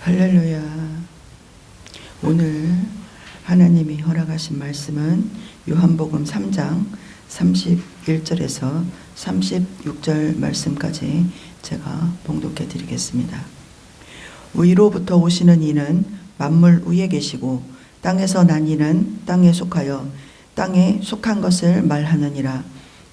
할렐루야. 오늘 하나님이 허락하신 말씀은 요한복음 3장 31절에서 36절 말씀까지 제가 봉독해 드리겠습니다. 위로부터 오시는 이는 만물 위에 계시고 땅에서 난 이는 땅에 속하여 땅에 속한 것을 말하느니라.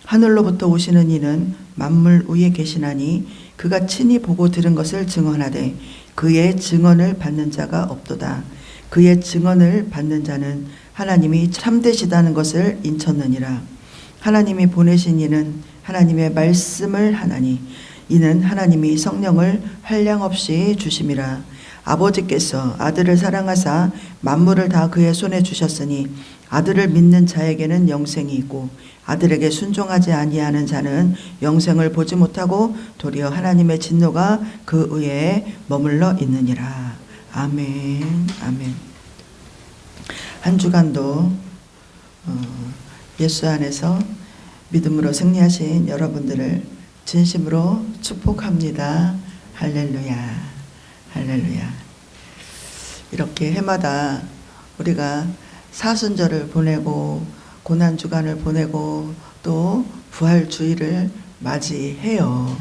하늘로부터 오시는 이는 만물 위에 계시나니 그가 친히 보고 들은 것을 증언하되 그의 증언을 받는 자가 없도다. 그의 증언을 받는 자는 하나님이 참되시다는 것을 인쳤느니라. 하나님이 보내신 이는 하나님의 말씀을 하나니 이는 하나님이 성령을 한량없이 주심이라. 아버지께서 아들을 사랑하사 만물을 다 그의 손에 주셨으니 아들을 믿는 자에게는 영생이 있고 아들에게 순종하지 아니하는 자는 영생을 보지 못하고 도리어 하나님의 진노가 그 위에 머물러 있느니라. 아멘. 아멘. 한 주간도 예수 안에서 믿음으로 승리하신 여러분들을 진심으로 축복합니다. 할렐루야. 할렐루야. 이렇게 해마다 우리가 사순절을 보내고 고난주간을 보내고 또 부활주일을 맞이해요.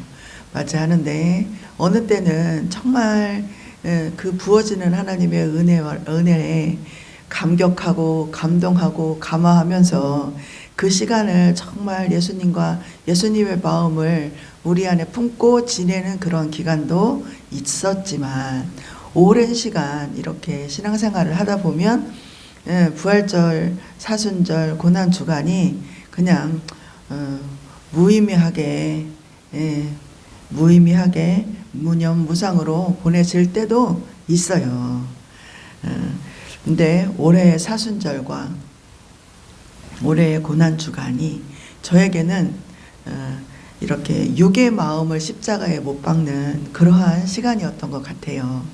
맞이하는데 어느 때는 정말 그 부어지는 하나님의 은혜에 감격하고 감동하고 감화하면서 그 시간을 정말 예수님과 예수님의 마음을 우리 안에 품고 지내는 그런 기간도 있었지만 오랜 시간 이렇게 신앙생활을 하다 보면 부활절, 사순절, 고난주간이 그냥 무의미하게 무념무상으로 보내질 때도 있어요. 근데 올해의 사순절과 올해의 고난주간이 저에게는 이렇게 육의 마음을 십자가에 못 박는 그러한 시간이었던 것 같아요.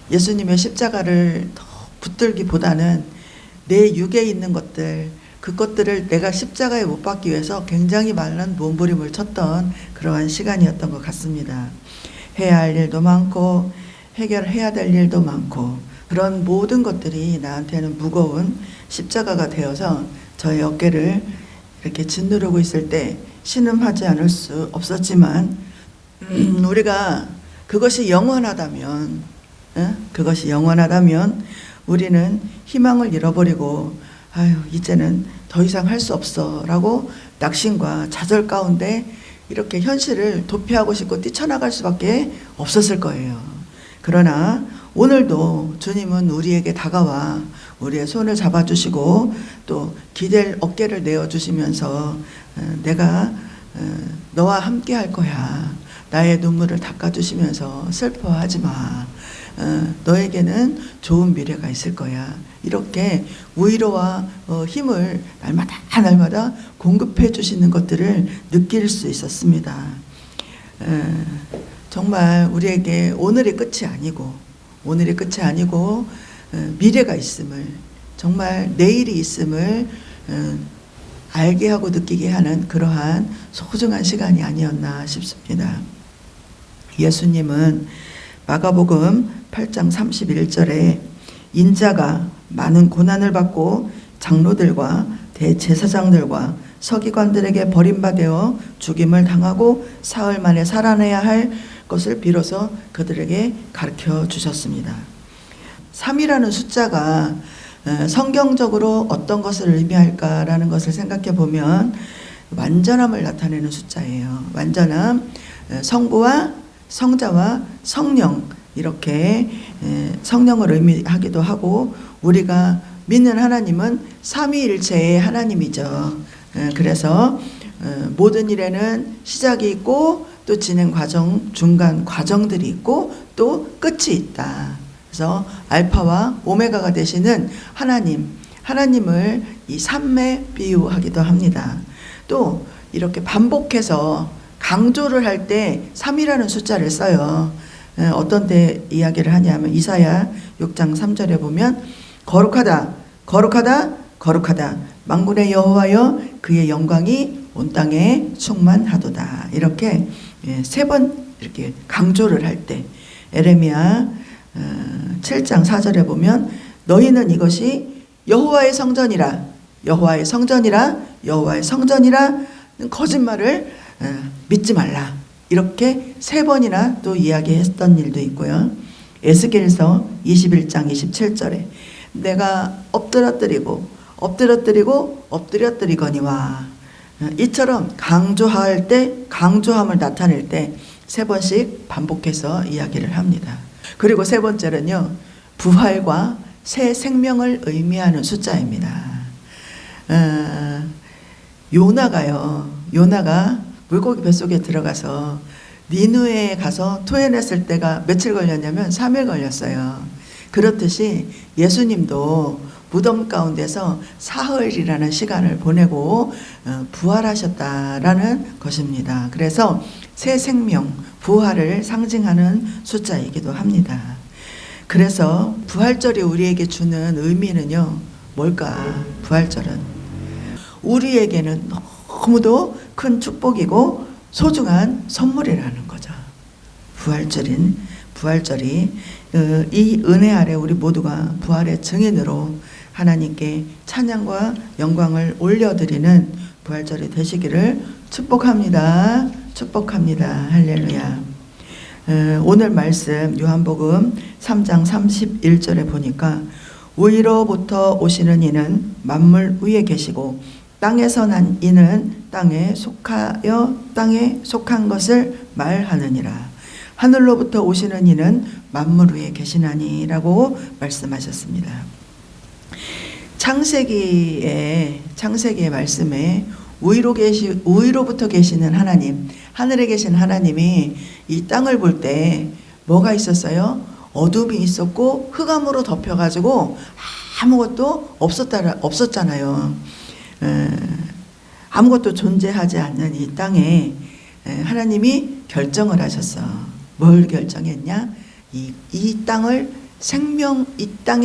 예수님의 십자가를 더 붙들기보다는 내 육에 있는 것들, 그것들을 내가 십자가에 못 박기 위해서 굉장히 많은 몸부림을 쳤던 그러한 시간이었던 것 같습니다. 해야 할 일도 많고 해결해야 될 일도 많고 그런 모든 것들이 나한테는 무거운 십자가가 되어서 저의 어깨를 이렇게 짓누르고 있을 때 신음하지 않을 수 없었지만 우리가 그것이 영원하다면 우리는 희망을 잃어버리고 이제는 더 이상 할 수 없어 라고 낙심과 좌절 가운데 이렇게 현실을 도피하고 싶고 뛰쳐나갈 수밖에 없었을 거예요. 그러나 오늘도 주님은 우리에게 다가와 우리의 손을 잡아주시고 또 기댈 어깨를 내어주시면서 내가 너와 함께 할 거야. 나의 눈물을 닦아주시면서 슬퍼하지 마. 너에게는 좋은 미래가 있을 거야. 이렇게 위로와 힘을 날마다 공급해 주시는 것들을 느낄 수 있었습니다. 정말 우리에게 오늘이 끝이 아니고 미래가 있음을, 정말 내일이 있음을 알게 하고 느끼게 하는 그러한 소중한 시간이 아니었나 싶습니다. 예수님은 마가복음 8장 31절에 인자가 많은 고난을 받고 장로들과 대제사장들과 서기관들에게 버림받아 죽임을 당하고 사흘 만에 살아내야 할 것을 비로소 그들에게 가르쳐 주셨습니다. 3이라는 숫자가 성경적으로 어떤 것을 의미할까라는 것을 생각해 보면 완전함을 나타내는 숫자예요. 완전함, 성부와 성자와 성령, 이렇게 성령을 의미하기도 하고 우리가 믿는 하나님은 삼위일체의 하나님이죠. 그래서 모든 일에는 시작이 있고 또 진행 과정, 중간 과정들이 있고 또 끝이 있다. 그래서 알파와 오메가가 되시는 하나님을 이 삼에 비유하기도 합니다. 또 이렇게 반복해서 강조를 할 때 3이라는 숫자를 써요. 어떤 때 이야기를 하냐면 이사야 6장 3절에 보면 거룩하다 거룩하다 거룩하다 만군의 여호와여 그의 영광이 온 땅에 충만하도다. 이렇게 3번 이렇게 강조를 할 때 에레미야 7장 4절에 보면 너희는 이것이 여호와의 성전이라 여호와의 성전이라 여호와의 성전이라 거짓말을 믿지 말라. 이렇게 3번이나 또 이야기했던 일도 있고요. 에스겔서 21장 27절에 내가 엎드려뜨리거니와 이처럼 강조할 때 강조함을 나타낼 때 3번씩 반복해서 이야기를 합니다. 그리고 3번째는요, 부활과 새 생명을 의미하는 숫자입니다. 요나가 물고기 뱃속에 들어가서 니느웨에 가서 토해냈을 때가 며칠 걸렸냐면 3일 걸렸어요. 그렇듯이 예수님도 무덤 가운데서 사흘이라는 시간을 보내고 부활하셨다라는 것입니다. 그래서 새 생명, 부활을 상징하는 숫자이기도 합니다. 그래서 부활절이 우리에게 주는 의미는요, 뭘까? 부활절은 우리에게는 너무도 큰 축복이고 소중한 선물이라는 거죠. 부활절이 이 은혜 아래 우리 모두가 부활의 증인으로 하나님께 찬양과 영광을 올려드리는 부활절이 되시기를 축복합니다. 할렐루야. 오늘 말씀 요한복음 3장 31절에 보니까 위로부터 오시는 이는 만물 위에 계시고 땅에서 난 이는 땅에 속하여 땅에 속한 것을 말하느니라. 하늘로부터 오시는 이는 만물 위에 계시나니라고 말씀하셨습니다. 창세기의 말씀에 위로부터 계시는 하나님, 하늘에 계신 하나님이 이 땅을 볼 때 뭐가 있었어요? 어둠이 있었고 흑암으로 덮여가지고 아무것도 없었잖아요. 아무것도 존재하지 않는 이 땅에 하나님이 결정을 하셨어. 뭘 결정했냐? 이 땅에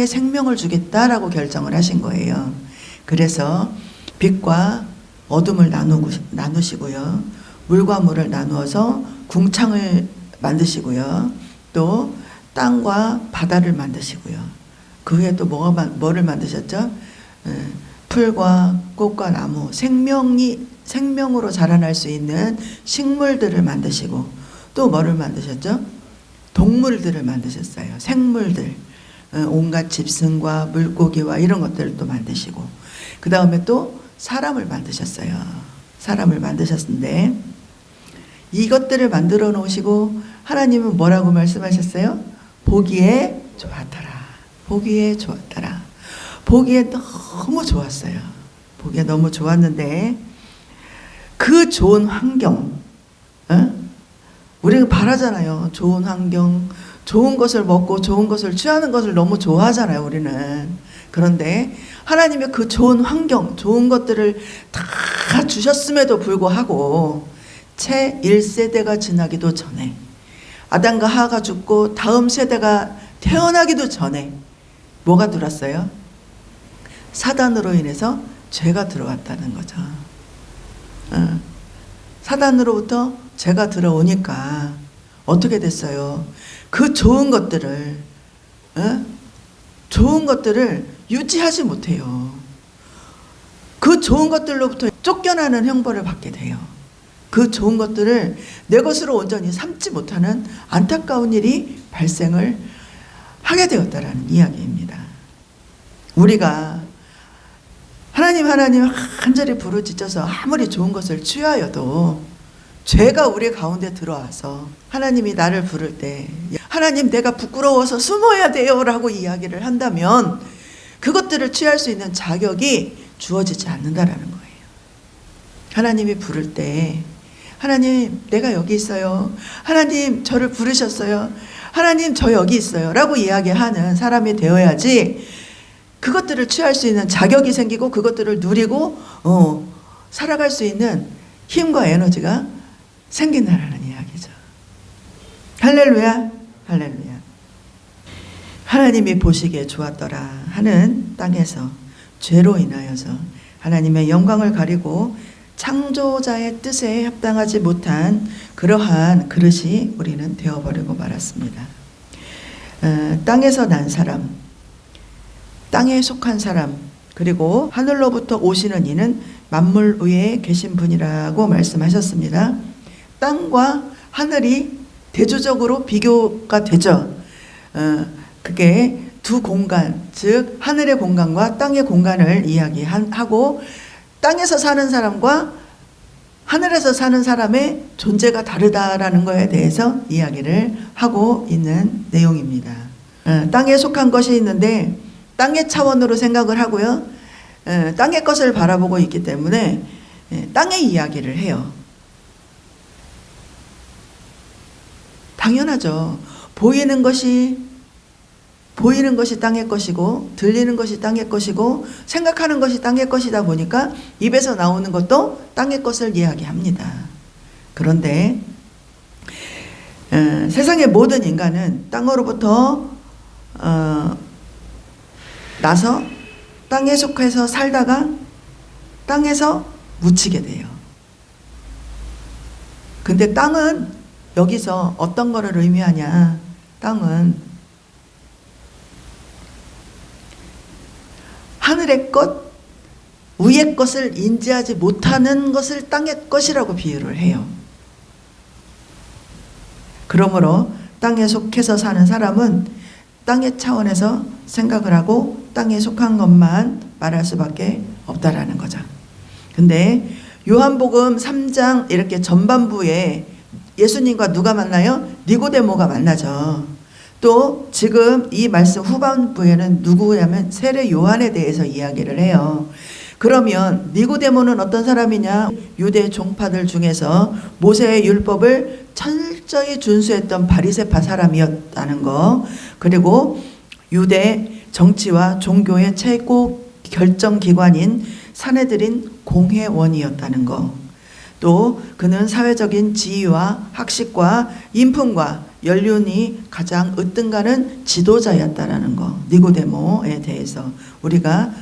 생명을 주겠다라고 결정을 하신 거예요. 그래서 빛과 어둠을 나누시고요. 물과 물을 나누어서 궁창을 만드시고요. 또 땅과 바다를 만드시고요. 그 후에 또 뭐를 만드셨죠? 풀과 꽃과 나무, 생명으로 자라날 수 있는 식물들을 만드시고 또 뭐를 만드셨죠? 동물들을 만드셨어요. 생물들, 온갖 짐승과 물고기와 이런 것들을 또 만드시고 그 다음에 또 사람을 만드셨어요. 사람을 만드셨는데 이것들을 만들어 놓으시고 하나님은 뭐라고 말씀하셨어요? 보기에 좋았더라. 보기에 좋았더라. 보기에 너무 좋았어요. 보기에 너무 좋았는데 그 좋은 환경, 우리가 바라잖아요. 좋은 환경, 좋은 것을 먹고 좋은 것을 취하는 것을 너무 좋아하잖아요, 우리는. 그런데 하나님의 그 좋은 환경, 좋은 것들을 다 주셨음에도 불구하고 채 1세대가 지나기도 전에 아담과 하와가 죽고 다음 세대가 태어나기도 전에 뭐가 들어왔어요? 사단으로 인해서 죄가 들어왔다는 거죠. 사단으로부터 죄가 들어오니까 어떻게 됐어요? 그 좋은 것들을 유지하지 못해요. 그 좋은 것들로부터 쫓겨나는 형벌을 받게 돼요. 그 좋은 것들을 내 것으로 온전히 삼지 못하는 안타까운 일이 발생을 하게 되었다라는 이야기입니다. 우리가 하나님 한절이 부르짖어서 아무리 좋은 것을 취하여도 죄가 우리 가운데 들어와서 하나님이 나를 부를 때 하나님 내가 부끄러워서 숨어야 돼요 라고 이야기를 한다면 그것들을 취할 수 있는 자격이 주어지지 않는다라는 거예요. 하나님이 부를 때 하나님 내가 여기 있어요. 하나님 저를 부르셨어요. 하나님 저 여기 있어요 라고 이야기하는 사람이 되어야지 그것들을 취할 수 있는 자격이 생기고 그것들을 누리고 살아갈 수 있는 힘과 에너지가 생긴다라는 이야기죠. 할렐루야, 할렐루야. 하나님이 보시기에 좋았더라 하는 땅에서 죄로 인하여서 하나님의 영광을 가리고 창조자의 뜻에 합당하지 못한 그러한 그릇이 우리는 되어버리고 말았습니다. 땅에서 난 사람, 땅에 속한 사람, 그리고 하늘로부터 오시는 이는 만물 위에 계신 분이라고 말씀하셨습니다. 땅과 하늘이 대조적으로 비교가 되죠. 그게 두 공간, 즉 하늘의 공간과 땅의 공간을 이야기하고, 땅에서 사는 사람과 하늘에서 사는 사람의 존재가 다르다라는 것에 대해서 이야기를 하고 있는 내용입니다. 땅에 속한 것이 있는데 땅의 차원으로 생각을 하고요. 땅의 것을 바라보고 있기 때문에 땅의 이야기를 해요. 당연하죠. 보이는 것이 땅의 것이고, 들리는 것이 땅의 것이고, 생각하는 것이 땅의 것이다 보니까 입에서 나오는 것도 땅의 것을 이야기합니다. 그런데 세상의 모든 인간은 땅으로부터 나서 땅에 속해서 살다가 땅에서 묻히게 돼요. 근데 땅은 여기서 어떤 거를 의미하냐? 땅은 하늘의 것, 위의 것을 인지하지 못하는 것을 땅의 것이라고 비유를 해요. 그러므로 땅에 속해서 사는 사람은 땅의 차원에서 생각을 하고 땅에 속한 것만 말할 수밖에 없다라는 거죠. 근데 요한복음 3장 이렇게 전반부에 예수님과 누가 만나요? 니고데모가 만나죠. 또 지금 이 말씀 후반부에는 누구냐면 세례 요한에 대해서 이야기를 해요. 그러면 니고데모는 어떤 사람이냐? 유대 종파들 중에서 모세의 율법을 철저히 준수했던 바리새파 사람이었다는 거, 그리고 유대 정치와 종교의 최고 결정기관인 사내들인 공회원이었다는 거, 또 그는 사회적인 지위와 학식과 인품과 연륜이 가장 으뜸가는 지도자였다라는 거, 니고데모에 대해서 우리가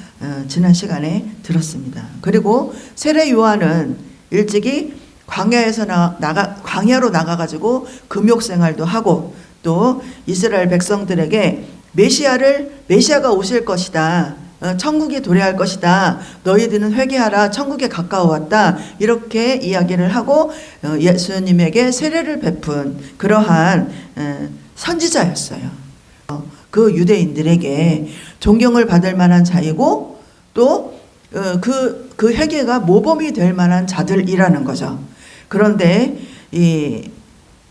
지난 시간에 들었습니다. 그리고 세례 요한은 일찍이 광야로 나가가지고 금욕 생활도 하고, 또 이스라엘 백성들에게 메시아가 오실 것이다, 천국이 도래할 것이다, 너희들은 회개하라, 천국에 가까워왔다, 이렇게 이야기를 하고 예수님에게 세례를 베푼 그러한 선지자였어요. 그 유대인들에게 존경을 받을 만한 자이고, 또 그 회개가 모범이 될 만한 자들이라는 거죠. 그런데 이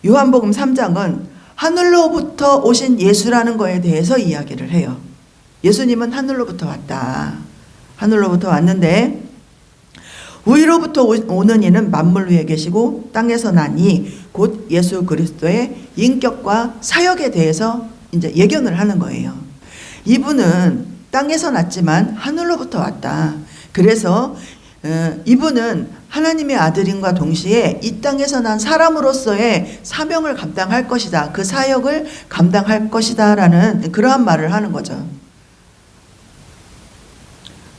요한복음 3장은 하늘로부터 오신 예수라는 거에 대해서 이야기를 해요. 예수님은 하늘로부터 왔다. 하늘로부터 왔는데 위로부터 오는 이는 만물 위에 계시고 땅에서 난 이 곧 예수 그리스도의 인격과 사역에 대해서 이제 예견을 하는 거예요. 이분은 땅에서 났지만 하늘로부터 왔다. 그래서 이분은 하나님의 아들임과 동시에 이 땅에서 난 사람으로서의 사명을 감당할 것이다. 그 사역을 감당할 것이다 라는 그러한 말을 하는 거죠.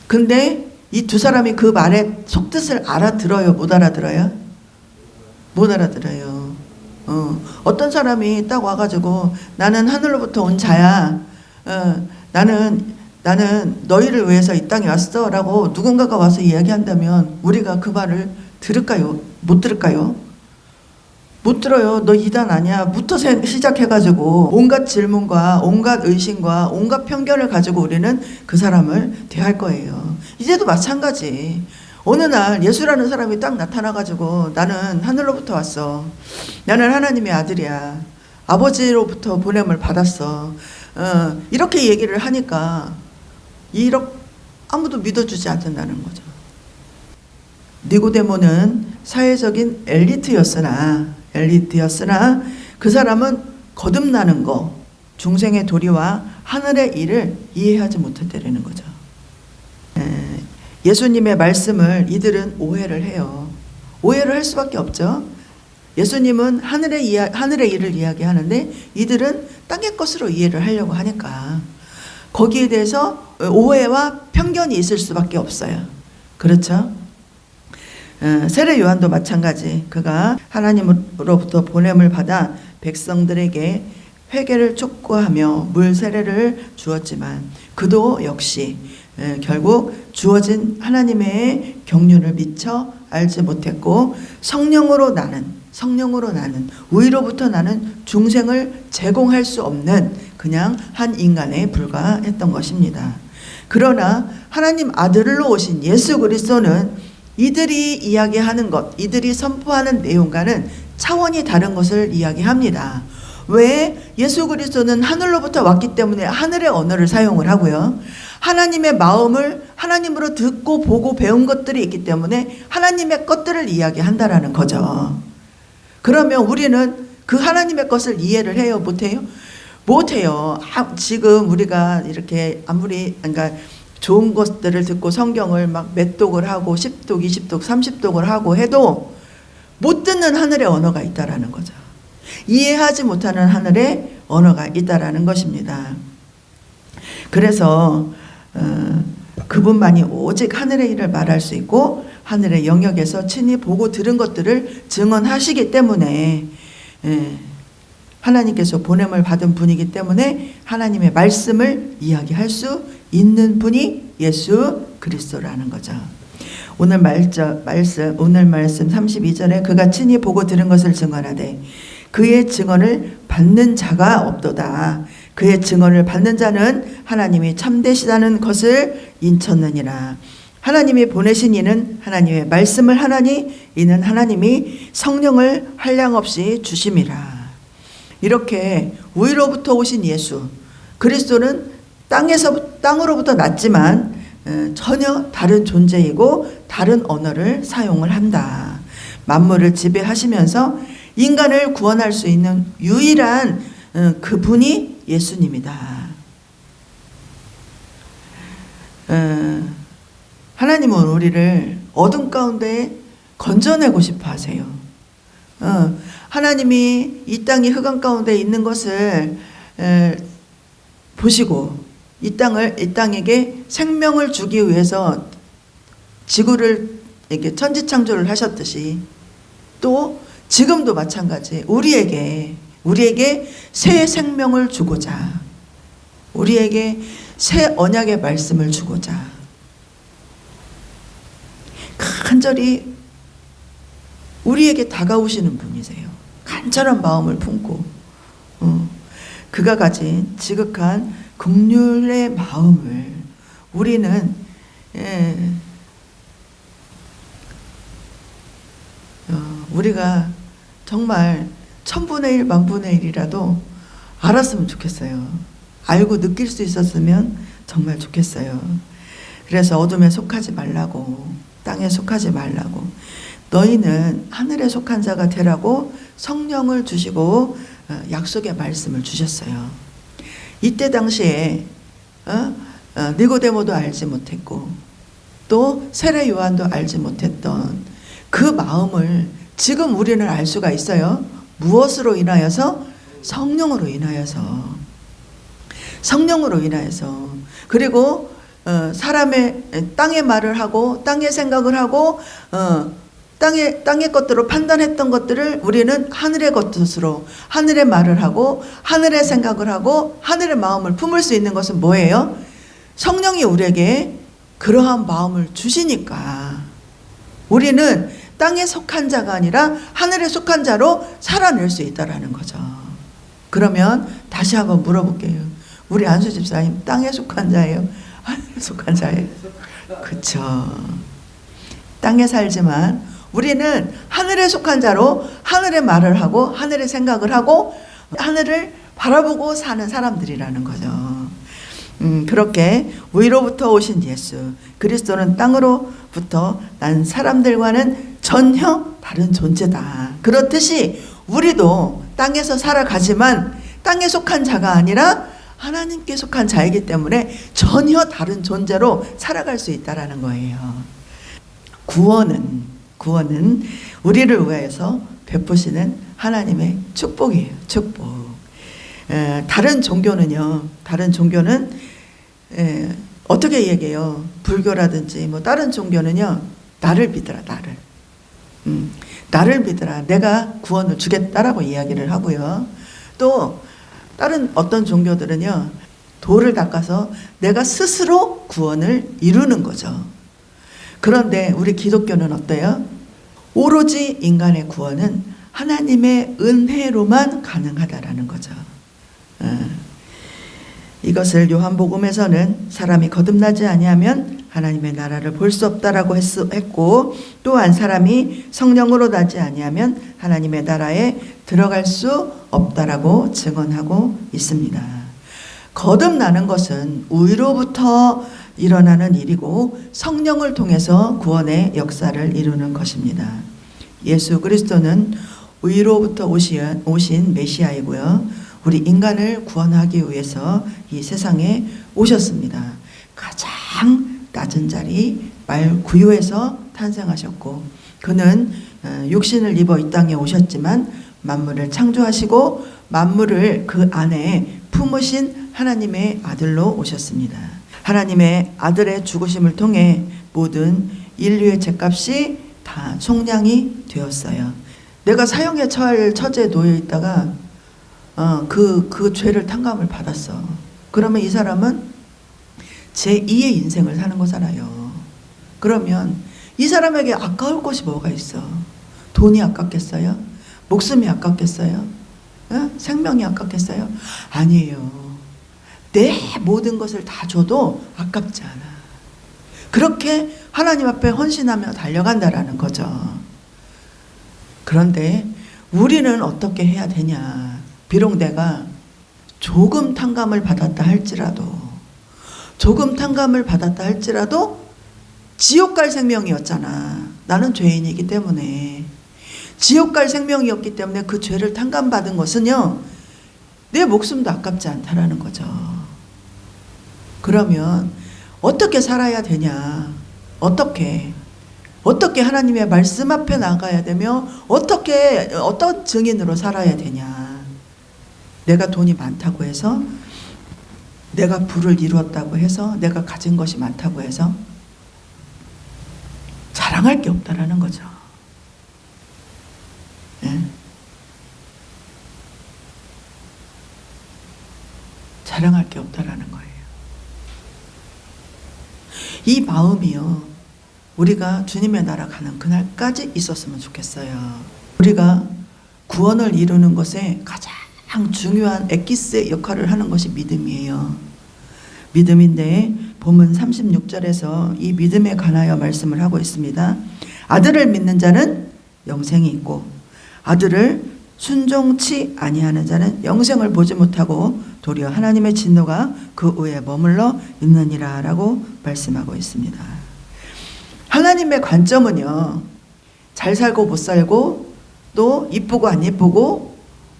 근데 이 두 사람이 그 말의 속뜻을 알아들어요? 못 알아들어요? 못 알아들어요. 어떤 사람이 딱 와가지고 나는 하늘로부터 온 자야. 나는 너희를 위해서 이 땅에 왔어 라고 누군가가 와서 이야기한다면 우리가 그 말을 들을까요? 못 들을까요? 못 들어요. 너 이단 아니야 부터 시작해가지고 온갖 질문과 온갖 의심과 온갖 편견을 가지고 우리는 그 사람을 대할 거예요. 이제도 마찬가지. 어느 날 예수라는 사람이 딱 나타나가지고 나는 하늘로부터 왔어, 나는 하나님의 아들이야, 아버지로부터 보냄을 받았어, 이렇게 얘기를 하니까 아무도 믿어주지 않는다는 거죠. 니고데모는 사회적인 엘리트였으나 그 사람은 거듭나는 거, 중생의 도리와 하늘의 일을 이해하지 못했다는 거죠. 예수님의 말씀을 이들은 오해를 해요. 오해를 할 수밖에 없죠. 예수님은 하늘의 일을 이야기하는데 이들은 땅의 것으로 이해를 하려고 하니까 거기에 대해서 오해와 편견이 있을 수밖에 없어요. 그렇죠? 세례 요한도 마찬가지. 그가 하나님으로부터 보냄을 받아 백성들에게 회개를 촉구하며 물 세례를 주었지만 그도 역시 결국 주어진 하나님의 경륜을 미처 알지 못했고 성령으로 나는 의로부터 나는 중생을 제공할 수 없는 그냥 한 인간에 불과했던 것입니다. 그러나 하나님 아들로 오신 예수 그리스도는 이들이 이야기하는 것, 이들이 선포하는 내용과는 차원이 다른 것을 이야기합니다. 왜? 예수 그리스도는 하늘로부터 왔기 때문에 하늘의 언어를 사용을 하고요. 하나님의 마음을 하나님으로 듣고 보고 배운 것들이 있기 때문에 하나님의 것들을 이야기한다라는 거죠. 그러면 우리는 그 하나님의 것을 이해를 해요? 못해요? 못해요. 지금 우리가 이렇게 아무리 그러니까 좋은 것들을 듣고 성경을 막 몇 독을 하고 10독, 20독, 30독을 하고 해도 못 듣는 하늘의 언어가 있다라는 거죠. 이해하지 못하는 하늘의 언어가 있다라는 것입니다. 그래서 그분만이 오직 하늘의 일을 말할 수 있고 하늘의 영역에서 친히 보고 들은 것들을 증언하시기 때문에 하나님께서 보냄을 받은 분이기 때문에 하나님의 말씀을 이야기할 수 있는 분이 예수 그리스도라는 거죠. 오늘 말씀 32절에 그가 친히 보고 들은 것을 증언하되 그의 증언을 받는 자가 없도다. 그의 증언을 받는 자는 하나님이 참되시다는 것을 인쳤느니라. 하나님이 보내신 이는 하나님의 말씀을 하나니 이는 하나님이 성령을 한량없이 주심이라. 이렇게 위로부터 오신 예수 그리스도는 땅으로부터 났지만 전혀 다른 존재이고 다른 언어를 사용을 한다. 만물을 지배하시면서 인간을 구원할 수 있는 유일한 그분이 예수님이다. 하나님은 우리를 어둠 가운데 건져내고 싶어 하세요. 하나님이 이 땅이 흑암 가운데 있는 것을 보시고 이 땅에게 생명을 주기 위해서 지구를 이렇게 천지창조를 하셨듯이 또 지금도 마찬가지 우리에게 새 생명을 주고자 우리에게 새 언약의 말씀을 주고자 간절히 우리에게 다가오시는 분이세요. 간절한 마음을 품고 그가 가진 지극한 긍휼의 마음을 우리는 우리가 정말 1000분의 1, 10,000분의 1이라도 알았으면 좋겠어요. 알고 느낄 수 있었으면 정말 좋겠어요. 그래서 어둠에 속하지 말라고, 땅에 속하지 말라고, 너희는 하늘에 속한 자가 되라고 성령을 주시고 약속의 말씀을 주셨어요. 이때 당시에 니고데모도 알지 못했고 또 세례 요한도 알지 못했던 그 마음을 지금 우리는 알 수가 있어요. 무엇으로 인하여서? 성령으로 인하여서 그리고 사람의 땅의 말을 하고 땅의 생각을 하고 땅의 것들로 판단했던 것들을 우리는 하늘의 것으로 하늘의 말을 하고 하늘의 생각을 하고 하늘의 마음을 품을 수 있는 것은 뭐예요? 성령이 우리에게 그러한 마음을 주시니까 우리는 땅에 속한 자가 아니라 하늘에 속한 자로 살아낼 수 있다라는 거죠. 그러면 다시 한번 물어볼게요. 우리 안수 집사님 땅에 속한 자예요? 하늘에 속한 자예요? 그렇죠. 땅에 살지만 우리는 하늘에 속한 자로 하늘의 말을 하고 하늘의 생각을 하고 하늘을 바라보고 사는 사람들이라는 거죠. 그렇게 위로부터 오신 예수 그리스도는 땅으로부터 난 사람들과는 전혀 다른 존재다. 그렇듯이 우리도 땅에서 살아가지만 땅에 속한 자가 아니라 하나님께 속한 자이기 때문에 전혀 다른 존재로 살아갈 수 있다는 거예요. 구원은 우리를 위해서 베푸시는 하나님의 축복이에요. 축복. 다른 종교는 어떻게 얘기해요? 불교라든지 뭐 다른 종교는요, 나를 믿어라, 나를 믿어라, 내가 구원을 주겠다라고 이야기를 하고요. 또 다른 어떤 종교들은요, 돌을 닦아서 내가 스스로 구원을 이루는 거죠. 그런데 우리 기독교는 어때요? 오로지 인간의 구원은 하나님의 은혜로만 가능하다라는 거죠. 이것을 요한복음에서는 사람이 거듭나지 아니하면 하나님의 나라를 볼 수 없다라고 했고, 또한 사람이 성령으로 나지 아니하면 하나님의 나라에 들어갈 수 없다라고 증언하고 있습니다. 거듭나는 것은 우위로부터 일어나는 일이고 성령을 통해서 구원의 역사를 이루는 것입니다. 예수 그리스도는 위로부터 오신 메시아이고요. 우리 인간을 구원하기 위해서 이 세상에 오셨습니다. 가장 낮은 자리 말구유에서 탄생하셨고, 그는 육신을 입어 이 땅에 오셨지만 만물을 창조하시고 만물을 그 안에 품으신 하나님의 아들로 오셨습니다. 하나님의 아들의 죽으심을 통해 모든 인류의 죄값이 다 속량이 되었어요. 내가 사형에 처할 처지에 놓여 있다가 그 죄를 탕감을 받았어. 그러면 이 사람은 제2의 인생을 사는 거잖아요. 그러면 이 사람에게 아까울 것이 뭐가 있어? 돈이 아깝겠어요? 목숨이 아깝겠어요? 생명이 아깝겠어요? 아니에요. 내 모든 것을 다 줘도 아깝지 않아. 그렇게 하나님 앞에 헌신하며 달려간다라는 거죠. 그런데 우리는 어떻게 해야 되냐? 비록 내가 조금 탕감을 받았다 할지라도 지옥 갈 생명이었잖아. 나는 죄인이기 때문에. 지옥 갈 생명이었기 때문에 그 죄를 탕감받은 것은요, 내 목숨도 아깝지 않다라는 거죠. 그러면 어떻게 살아야 되냐? 어떻게 하나님의 말씀 앞에 나가야 되며 어떤 증인으로 살아야 되냐? 내가 돈이 많다고 해서, 내가 부를 이루었다고 해서, 내가 가진 것이 많다고 해서 자랑할 게 없다라는 거죠. 예? 자랑할 게 없다라는 거예요. 이 마음이요, 우리가 주님의 나라 가는 그날까지 있었으면 좋겠어요. 우리가 구원을 이루는 것에 가장 중요한 엑기스의 역할을 하는 것이 믿음이에요. 믿음인데 본문 36절에서 이 믿음에 관하여 말씀을 하고 있습니다. 아들을 믿는 자는 영생이 있고 아들을 순종치 아니하는 자는 영생을 보지 못하고 도리어 하나님의 진노가 그 위에 머물러 있느니라 라고 말씀하고 있습니다. 하나님의 관점은요, 잘 살고 못 살고, 또 이쁘고 안 이쁘고,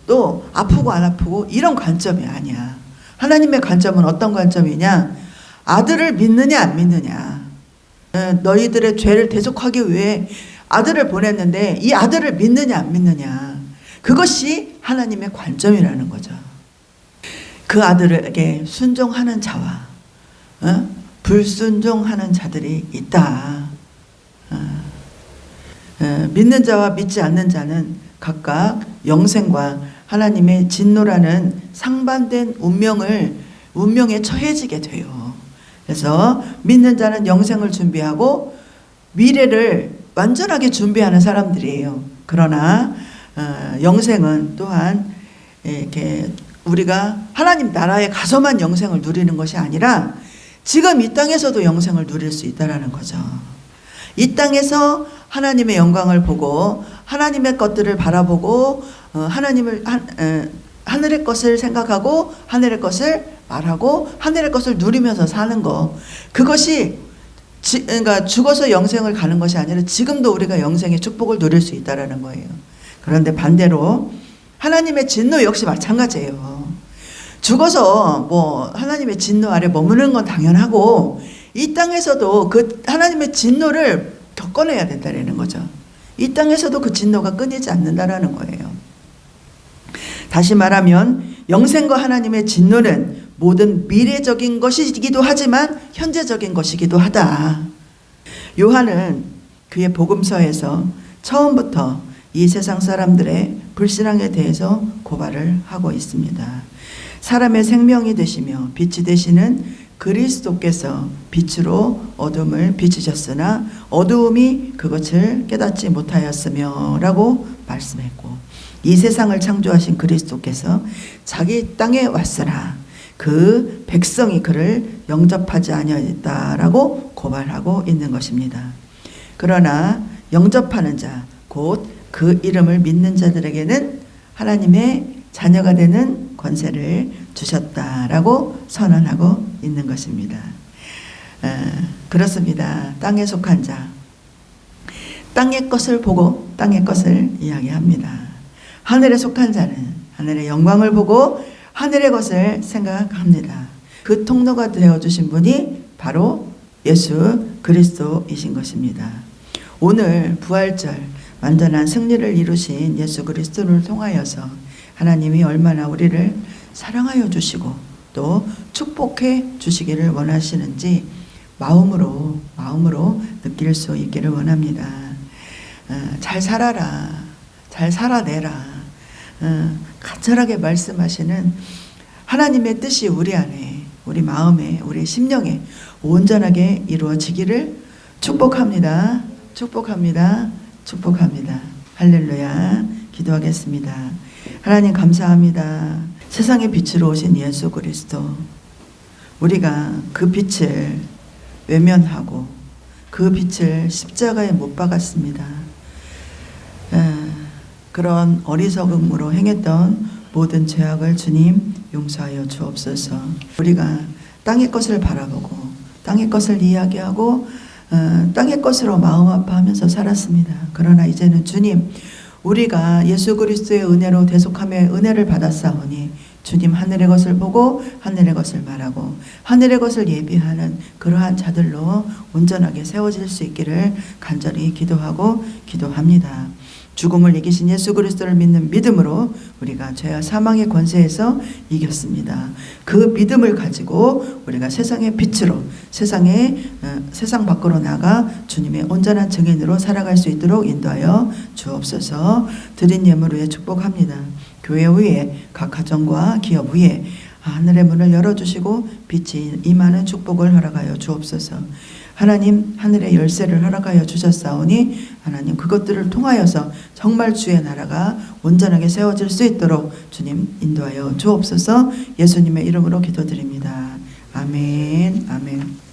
또 아프고 안 아프고, 이런 관점이 아니야. 하나님의 관점은 어떤 관점이냐? 아들을 믿느냐 안 믿느냐. 너희들의 죄를 대속하기 위해 아들을 보냈는데 이 아들을 믿느냐 안 믿느냐. 그것이 하나님의 관점이라는 거죠. 그 아들에게 순종하는 자와 불순종하는 자들이 있다. 믿는 자와 믿지 않는 자는 각각 영생과 하나님의 진노라는 상반된 운명에 처해지게 돼요. 그래서 믿는 자는 영생을 준비하고 미래를 완전하게 준비하는 사람들이에요. 그러나 영생은 또한 이렇게 우리가 하나님 나라에 가서만 영생을 누리는 것이 아니라 지금 이 땅에서도 영생을 누릴 수 있다는 거죠. 이 땅에서 하나님의 영광을 보고 하나님의 것들을 바라보고 하늘의 것을 생각하고 하늘의 것을 말하고 하늘의 것을 누리면서 사는 거, 그것이 그러니까 죽어서 영생을 가는 것이 아니라 지금도 우리가 영생의 축복을 누릴 수 있다는 거예요. 그런데 반대로 하나님의 진노 역시 마찬가지예요. 죽어서 뭐 하나님의 진노 아래 머무는 건 당연하고 이 땅에서도 그 하나님의 진노를 겪어내야 된다는 거죠. 이 땅에서도 그 진노가 끊이지 않는다라는 거예요. 다시 말하면 영생과 하나님의 진노는 모든 미래적인 것이기도 하지만 현재적인 것이기도 하다. 요한은 그의 복음서에서 처음부터 이 세상 사람들의 불신앙에 대해서 고발을 하고 있습니다. 사람의 생명이 되시며 빛이 되시는 그리스도께서 빛으로 어둠을 비추셨으나 어두움이 그것을 깨닫지 못하였으며 라고 말씀했고, 이 세상을 창조하신 그리스도께서 자기 땅에 왔으나 그 백성이 그를 영접하지 아니하였다라고 고발하고 있는 것입니다. 그러나 영접하는 자, 곧 그 이름을 믿는 자들에게는 하나님의 자녀가 되는 권세를 주셨다라고 선언하고 있는 것입니다. 그렇습니다. 땅에 속한 자, 땅의 것을 보고 땅의 것을 이야기합니다. 하늘에 속한 자는 하늘의 영광을 보고 하늘의 것을 생각합니다. 그 통로가 되어주신 분이 바로 예수 그리스도이신 것입니다. 오늘 부활절 완전한 승리를 이루신 예수 그리스도를 통하여서 하나님이 얼마나 우리를 사랑하여 주시고 또 축복해 주시기를 원하시는지 마음으로 느낄 수 있기를 원합니다. 잘 살아라, 잘 살아내라, 간절하게 말씀하시는 하나님의 뜻이 우리 안에, 우리 마음에, 우리 심령에 온전하게 이루어지기를 축복합니다. 축복합니다. 축복합니다. 할렐루야. 기도하겠습니다. 하나님 감사합니다. 세상의 빛으로 오신 예수 그리스도, 우리가 그 빛을 외면하고 그 빛을 십자가에 못 박았습니다. 그런 어리석음으로 행했던 모든 죄악을 주님 용서하여 주옵소서. 우리가 땅의 것을 바라보고 땅의 것을 이야기하고 땅의 것으로 마음 아파하면서 살았습니다. 그러나 이제는 주님, 우리가 예수 그리스도의 은혜로 대속함의 은혜를 받았사오니 주님 하늘의 것을 보고 하늘의 것을 말하고 하늘의 것을 예비하는 그러한 자들로 온전하게 세워질 수 있기를 간절히 기도하고 기도합니다. 죽음을 이기신 예수 그리스도를 믿는 믿음으로 우리가 죄와 사망의 권세에서 이겼습니다. 그 믿음을 가지고 우리가 세상의 빛으로 세상 밖으로 나가 주님의 온전한 증인으로 살아갈 수 있도록 인도하여 주옵소서. 드린 예물 위에 축복합니다. 교회 위에 각 가정과 기업 위에 하늘의 문을 열어주시고 빛이 임하는 축복을 허락하여 주옵소서. 하나님 하늘의 열쇠를 허락하여 주셨사오니 하나님 그것들을 통하여서 정말 주의 나라가 온전하게 세워질 수 있도록 주님 인도하여 주옵소서. 예수님의 이름으로 기도드립니다. 아멘. 아멘.